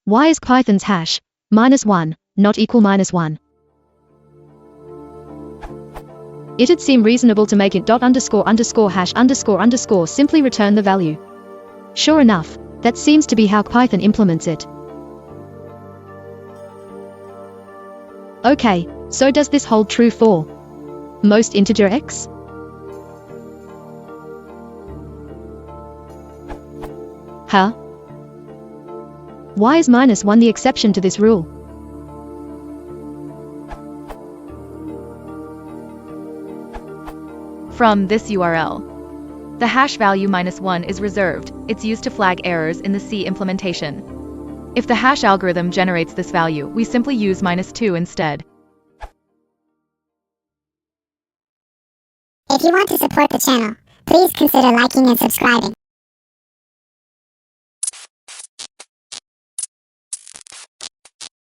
Why is Python's hash -1 not equal -1? It'd seem reasonable to make it __hash___ simply return the value. Sure enough, that seems to be how Python implements it. Okay, so does this hold true for most integer x? Huh? Why is -1 the exception to this rule? From this URL. The hash value -1 is reserved. It's used to flag errors in the C implementation. If the hash algorithm generates this value, we simply use -2 instead. If you want to support the channel, please consider liking and subscribing.